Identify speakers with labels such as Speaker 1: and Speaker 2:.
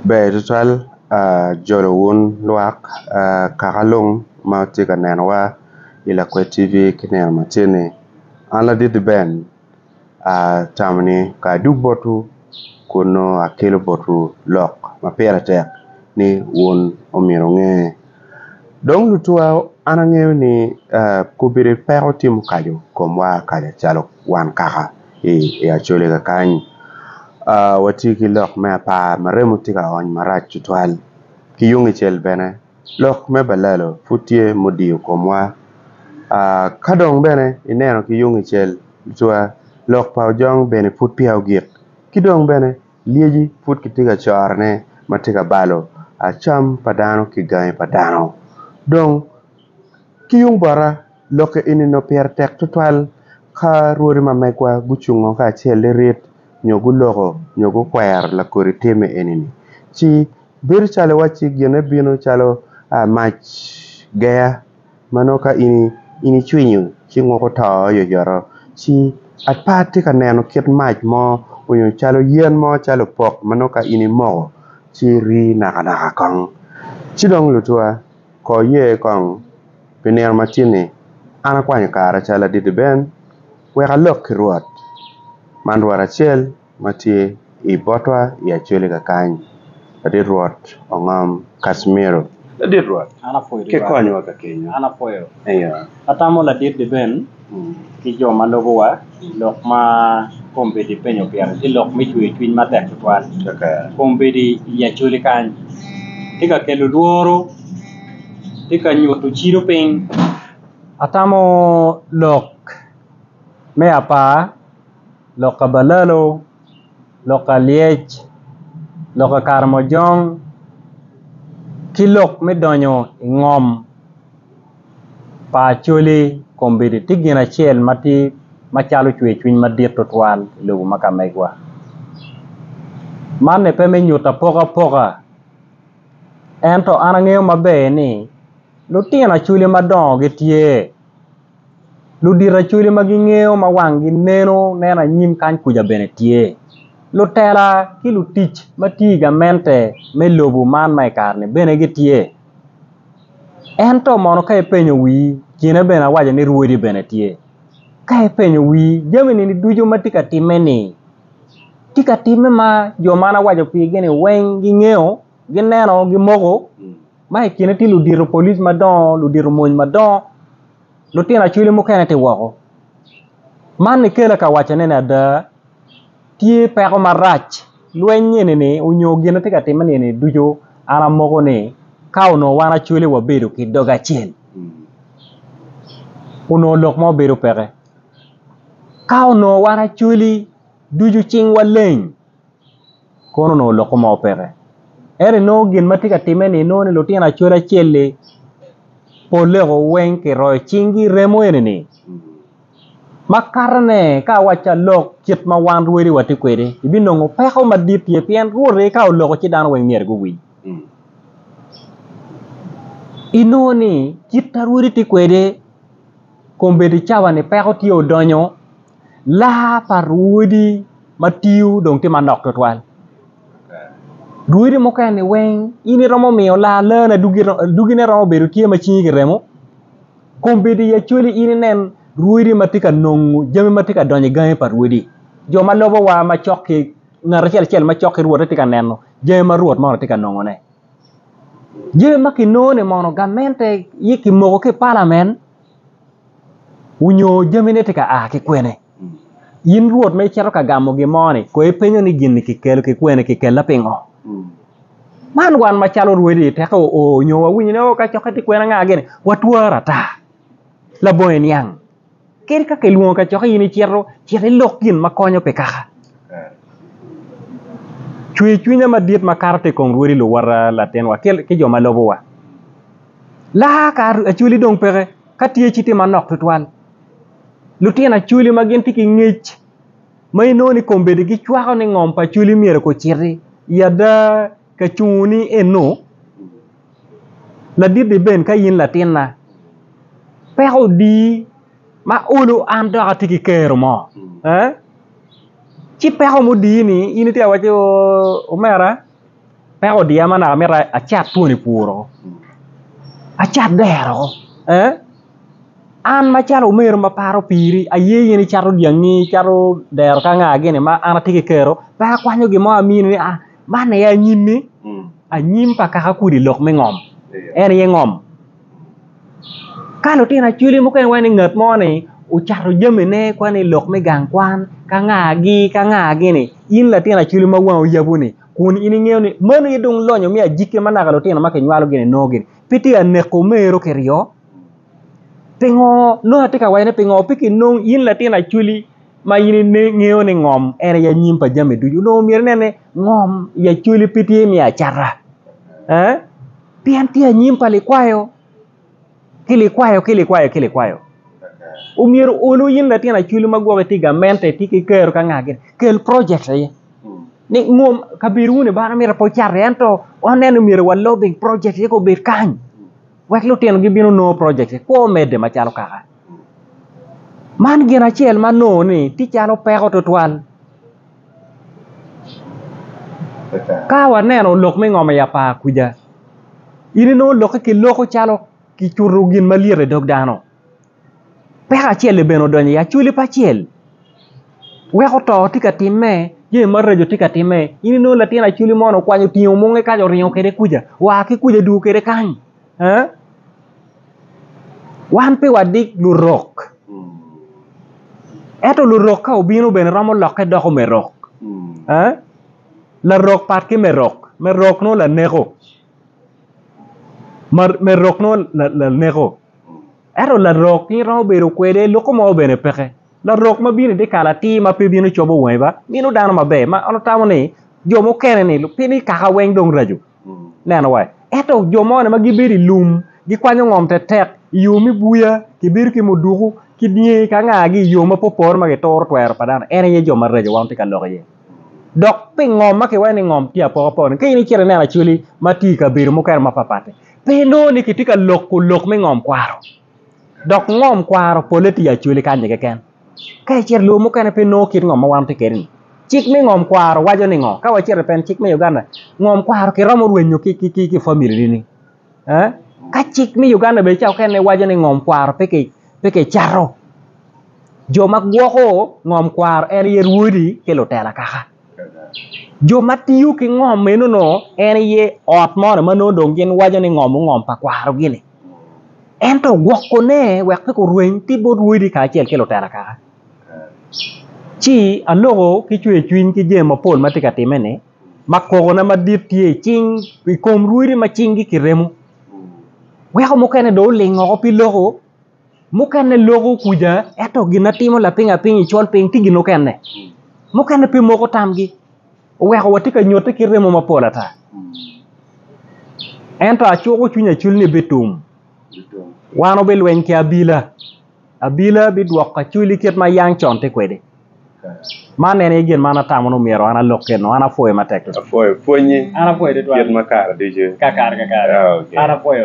Speaker 1: Be total jolo won luak kakalong ma tika nenwa ila kwe TV kine matene ala dit ben tamni ka duk botu kuno akelo botu lok ma pera tek ni won omiro nge dong lutua anangew ni kubiri pero timu kajo komwa kaja chalo wan kaka e achole ka kanyi watiki lok me pa maremu tika on marach tutwal ki yungi chel bene lok me balalo futie modiyo komwa kadong bene ineno ki yungi chel tua lok pa jong bene fut piao gik kidong bene lieji fut kitika chorne matika balo acham padano ki gany padano dong ki yung bara loke ini no pier tek tutwal ka ruori mamekwa guchungo ka chel rit nyogu loko nyogu kwer la kori teme enini chi bir chalo wachi gene bino chalo mach gaya manoka ini chwinyo chi ngoko to yoro chi at pati ka neno kit mach mo unyo chalo yen mo chalo pok manoka ini mo chi ri naka kong chi dong lutua ko ye kong piner matini ana kwanya kara chala didi ben weka lok kiruat mandwara chel mati I botwa ya chwele kakany adi ruat ongam Casimiro adi ruat
Speaker 2: ana foyo
Speaker 1: ke konyo ka Kenya
Speaker 2: ana foyo
Speaker 1: iya
Speaker 2: atamo la dit de ben ki jo malogo wa lok ma kombe di penyo pian ti lok mi chwe twin ma tek twal
Speaker 1: kaka
Speaker 2: kombe di ya chuli kan tika kelu duoro tika nyoto chiro ping atamo lok me apa lok kabalalo lok liech lok karmojong kilok me donyo ngom pa chuli kombidi tigina chel mati machalo chwe chwin madit totwal lu makamegwa mane pe me nyuta poka ento anangeo mabe ni lutina chuli madong gitie ludira chuli magingeo mawangi nena nyim kan kuja bene tie lutela ki lutich matiga mente me lobu man mai karne bene gitie ento mono kai penyo wi kina bene waja ni ruodi bene tie kai penyo wi jamini ni dujo matika timeni tika time ma jo mana waja pi gene wen gingeo gineno gimogo mai kina ti ludiro police madon ludiro mon madon lutina chuli mukene te wako man ni kela ka wacha nena da tie peko marach lwenye ni unyo gina tika timeni ni dujo ana mogo ni kauno wana chuli wabedo ki doga chel uno lok mo bedo peke kauno wana chuli dujo ching waleng kono no lok mo peke ere no gin matika timeni no ni lutina chula chele polego wen ke roy chingi remo enini makarne ka wacha lok kit ma wan ruori wati kwede ibinongo peko madit ye pien ruore ka loko ci dan wen mier go wi inoni kita ruori ti kwede kombe di chawa ni peko ti odonyo la paruodi matiu dong ti manok totwal ruori mo kan ni wen ini romo mio la na dugine romo beru tie ma chingi remo kombe di ya chuli ini nen ruodi matika nongu jami matika donye gae par ruodi jo malobo wa ma chokki ngara chel ma chokki ruodi tika neno jami ma ruod mo tika nongo ne jami makinone mono gamente yiki mogo ke parliament unyo jami ne tika ki kwene yin ruod me chero ka gamo gi moni ko e penyo ni gin ki kelo ki kwene ki kella pingo man wan machalo ruodi teko o nyowa winyi ne o ka chokati kwena ngagene watwara ta la boyen yang keri ka keluo ka choka yini chero lokin makonyo pe kaka chwinya madit makarte kong ruodi lo wara la tenwa ke jo malobo wa la ka chuli dong pere ka tie chiti manok tutwal lutina chuli magenti ki ngich mai noni kombede gi chwako ni ngompa chuli miere ko chiri yada ka chuni eno la di ben ka yin latina pero di ma ulu ando atiki kero mo ci pero mo di ni ini ti awacho o mera peko dia mana mera achat tuoni puro achat dero an machalo mer ma paro piri aye ni charo diangi charo dero ka ngage ne ma ana tike kero pa kwanyo gi mo amini ni mane ya nyimi anyim pa ka kudi lok me ngom en ye ngom kalo tina chuli mo ken wani ngat mo ni u charo jemene kwani lok me gang kwan ka ngagi ni in la tina chuli ma wan yabuni kun ini ngeo ni manu yedung lonyo mi ajike mana kalo tina make nywalo gine nogi piti aneko mero kerio pengo no atika wayne pengo piki nong in la tina chuli ma yini ngeo ni ngom ene ya nyimpa jame duju no mir nene ngom ya chuli piti mi achara pian tia nyimpa likwayo kilikwayo umir ulu yin la tina chuli magwa tiga mente tiki kero ka ngage kel project ye ni ngom kabiru ne bana mira po charre ento onene mira wallo big project ye ko bir kan wek lu tien gibino no project ko mede ma chalo kaka man gina chiel ma no ni ti chalo peko to twal ka waneno lok me ngoma ya pa kuja ini no lok ki loko chalo ki churu gin maliere dog dano peka chiel beno donye ya chuli pa chiel weko to tika time ye marrejo tika time ini no latina chuli mono kwanyo tiyo monge ka jo rinyo kede kuja wa ki kuja du kede kan wan pe wadik lurok eto lurok ka obino ben ramo loke doko merok la rok pat ki merok no la nego merok no la nego eto la rok ni ramo bero kwede loko mo bene peke la rok ma bino de kala ti ma pe bino chobo weba bino dano ma be ma ono tamo ni jomo kene ni pini kaka weng dong raju neno wai eto jomo ne ma gibiri lum gi kwanyo ngom te tek yumi buya kibir ki mudugu kidnie ka ngagi yoma popor ma getor twer padana ene ye joma rejo wan tika logo ye dok pe ngom ma ke wani ngom tia popor ke ni kire na chuli mati ka bir mo ker ma papate pe no ni kitika lok me ngom kwaro dok ngom kwaro politi ya chuli kanje ke ken kai cher lu mo ken pe no kit ngom ma wan tikerin chik me ngom kwaro wajo ni ngom ka wa cher pen chik me Uganda ngom kwaro ke romo rwenyo ki family ni ka chik mi Uganda be chao kene wajo ni ngom kwaro peke charo joma gwoko ngom kwaro en ye ruodi kelo tela kaka joma tiyu ki ngom meno no en ye ot moro mano dongin wajo ni ngom pa kwaro gini ento gwoko ne wek peko rueny tibo ruodi ka chiel kelo tela kaka chi alogo ki chwe chwiny ki jema pol matika timene makogo na madit tie ching ikom ruodi ma chingi kiremo weko mukene do lingo ko pilogo mukene logo kuja eto gina timo la pinga pingi chol ping tigino kene mukene pi moko tamgi weko watika nyote kiremo mapola ta ento achoko chunya chulni betum wano be lwen ki abila bi dwok chuli ket ma yang chonte kwede man ene gen mana tamono miero ana lokke no ana foye matek to
Speaker 1: Fonyi
Speaker 2: ana foye de to
Speaker 1: ket makara dije
Speaker 2: kakar ana foye